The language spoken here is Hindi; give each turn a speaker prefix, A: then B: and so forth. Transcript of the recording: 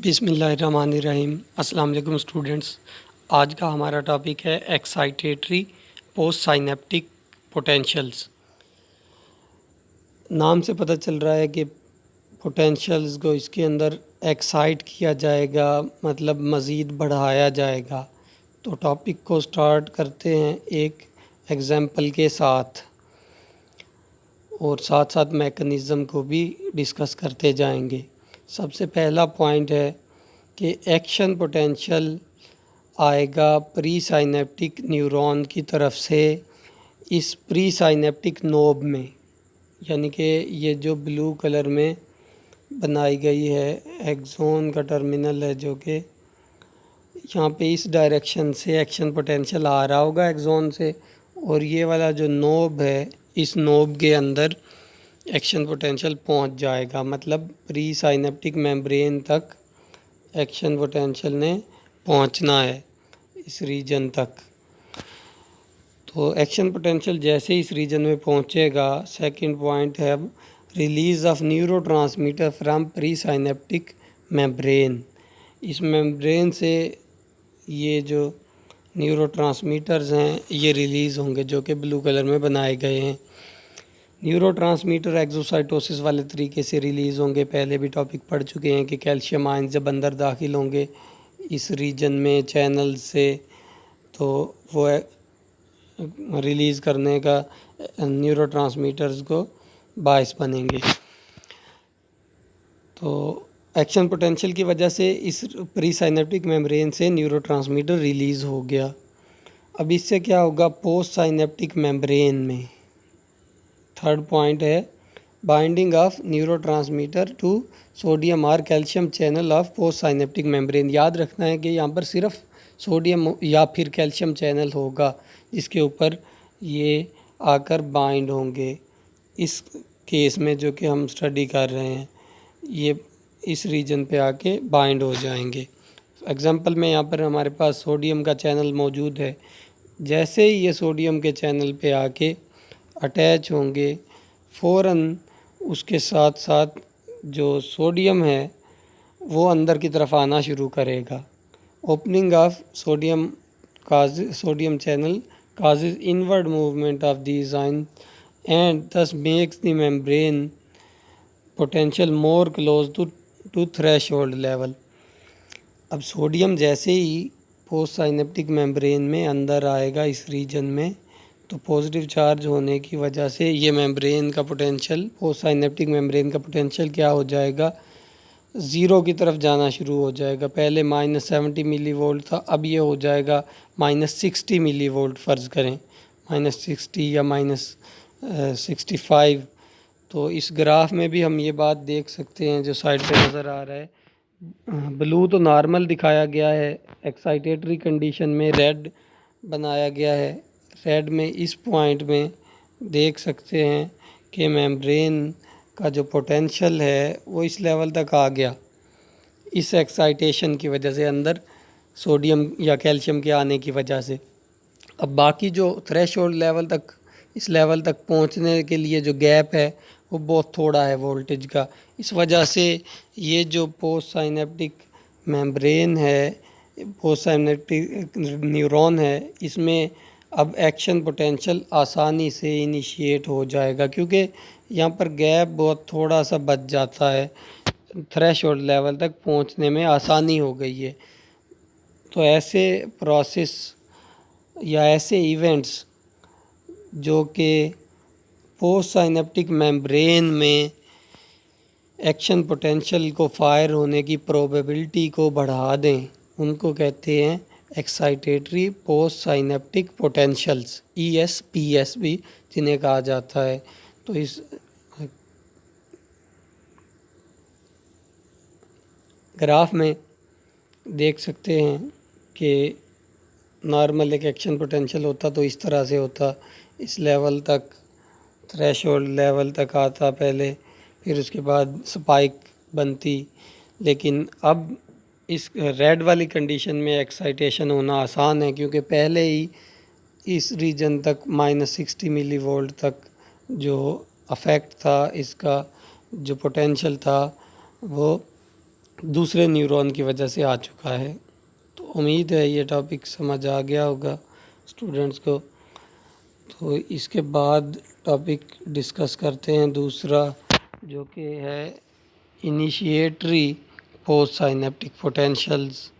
A: बिस्मिल्लाहिर्रहमानिर्रहीम। अस्सलाम वालेकुम स्टूडेंट्स। आज का हमारा टॉपिक है एक्साइटेटरी पोस्ट साइनेप्टिक पोटेंशियल्स। नाम से पता चल रहा है कि पोटेंशियल्स को इसके अंदर एक्साइट किया जाएगा, मतलब मज़ीद बढ़ाया जाएगा। तो टॉपिक को स्टार्ट करते हैं एक एग्जांपल के साथ और साथ साथ मैकेनिज़्म को भी डिस्कस करते जाएंगे। सबसे पहला पॉइंट है कि एक्शन पोटेंशियल आएगा प्री साइनेप्टिक न्यूरॉन की तरफ से इस प्री साइनेप्टिक नोब में, यानी कि ये जो ब्लू कलर में बनाई गई है एक्सोन का टर्मिनल है, जो कि यहाँ पे इस डायरेक्शन से एक्शन पोटेंशियल आ रहा होगा एक्सोन से, और ये वाला जो नोब है इस नोब के अंदर एक्शन पोटेंशियल पहुँच जाएगा। मतलब प्री साइनेप्टिक मेम्ब्रेन तक एक्शन पोटेंशियल ने पहुंचना है, इस रीजन तक। तो एक्शन पोटेंशियल जैसे इस रीजन में पहुंचेगा, सेकंड पॉइंट है release of neurotransmitter from pre synaptic membrane. इस मेम्ब्रेन से ये जो न्यूरोट्रांसमीटर्स हैं ये रिलीज़ होंगे, जो कि ब्लू कलर में बनाए गए हैं। न्यूरोट्रांसमीटर एक्सोसाइटोसिस वाले तरीके से रिलीज़ होंगे। पहले भी टॉपिक पढ़ चुके हैं कि कैल्शियम आयन जब अंदर दाखिल होंगे इस रीजन में चैनल से, तो वो रिलीज़ करने का न्यूरोट्रांसमीटर्स को बायस बनेंगे। तो एक्शन पोटेंशियल की वजह से इस प्री साइनेप्टिक मेम्ब्रेन से न्यूरोट्रांसमीटर रिलीज़ हो गया। अब इससे क्या होगा पोस्ट साइनेप्टिक मेम्ब्रेन में। थर्ड पॉइंट है binding of neurotransmitter to sodium और calcium channel of postsynaptic membrane. याद रखना है कि यहाँ पर सिर्फ सोडियम या फिर कैल्शियम चैनल होगा जिसके ऊपर ये आकर बाइंड होंगे। इस केस में जो कि हम स्टडी कर रहे हैं ये इस रीजन पे आके बाइंड हो जाएंगे। एग्जांपल में यहाँ पर हमारे पास सोडियम का चैनल मौजूद है। जैसे ही ये सोडियम के चैनल पे आके अटैच होंगे, फ़ौरन उसके साथ साथ जो सोडियम है वो अंदर की तरफ आना शुरू करेगा। Opening of sodium channel causes inward movement of these ions and thus makes the membrane potential more close to threshold level। अब सोडियम जैसे ही पोस्ट साइनेप्टिक मेम्ब्रेन में अंदर आएगा इस रीजन में, तो पॉजिटिव चार्ज होने की वजह से ये मेम्ब्रेन का पोटेंशियल, पोस्ट साइनेप्टिक मेम्ब्रेन का पोटेंशियल क्या हो जाएगा, ज़ीरो की तरफ जाना शुरू हो जाएगा। पहले -70 मिली वोल्ट था, अब ये हो जाएगा -60 मिली वोल्ट। फ़र्ज़ करें -60 या -65। तो इस ग्राफ में भी हम ये बात देख सकते हैं जो साइड पे नज़र आ रहा है। ब्लू तो नॉर्मल दिखाया गया है, एक्साइटेटरी कंडीशन में रेड बनाया गया है। रेड में इस पॉइंट में देख सकते हैं कि मेम्ब्रेन का जो पोटेंशियल है वो इस लेवल तक आ गया इस एक्साइटेशन की वजह से, अंदर सोडियम या कैल्शियम के आने की वजह से। अब बाकी जो थ्रेशोल्ड लेवल तक, इस लेवल तक पहुंचने के लिए जो गैप है वो बहुत थोड़ा है वोल्टेज का। इस वजह से ये जो पोस्ट साइनेप्टिक मेम्ब्रेन है, पोस्ट साइनेप्टिक न्यूरॉन है, इसमें अब एक्शन पोटेंशियल आसानी से इनिशिएट हो जाएगा, क्योंकि यहाँ पर गैप बहुत थोड़ा सा बच जाता है। थ्रेशोल्ड लेवल तक पहुँचने में आसानी हो गई है। तो ऐसे प्रोसेस या ऐसे इवेंट्स जो कि पोस्ट साइनेप्टिक मेम्ब्रेन में एक्शन पोटेंशियल को फायर होने की प्रोबेबिलिटी को बढ़ा दें, उनको कहते हैं excitatory post synaptic potentials, ESPS भी जिन्हें कहा जाता है। तो इस ग्राफ में देख सकते हैं कि नॉर्मल एक एक्शन पोटेंशियल होता तो इस तरह से होता, इस लेवल तक, थ्रेशोल्ड लेवल तक आता पहले, फिर उसके बाद स्पाइक बनती। लेकिन अब इस रेड वाली कंडीशन में एक्साइटेशन होना आसान है, क्योंकि पहले ही इस रीजन तक -60 मिली वोल्ट तक जो अफेक्ट था, इसका जो पोटेंशियल था वो दूसरे न्यूरॉन की वजह से आ चुका है। तो उम्मीद है ये टॉपिक समझ आ गया होगा स्टूडेंट्स को। तो इसके बाद टॉपिक डिस्कस करते हैं दूसरा, जो कि है इनिशिएटरी पोस्ट साइनेप्टिक पोटेंशियल्स।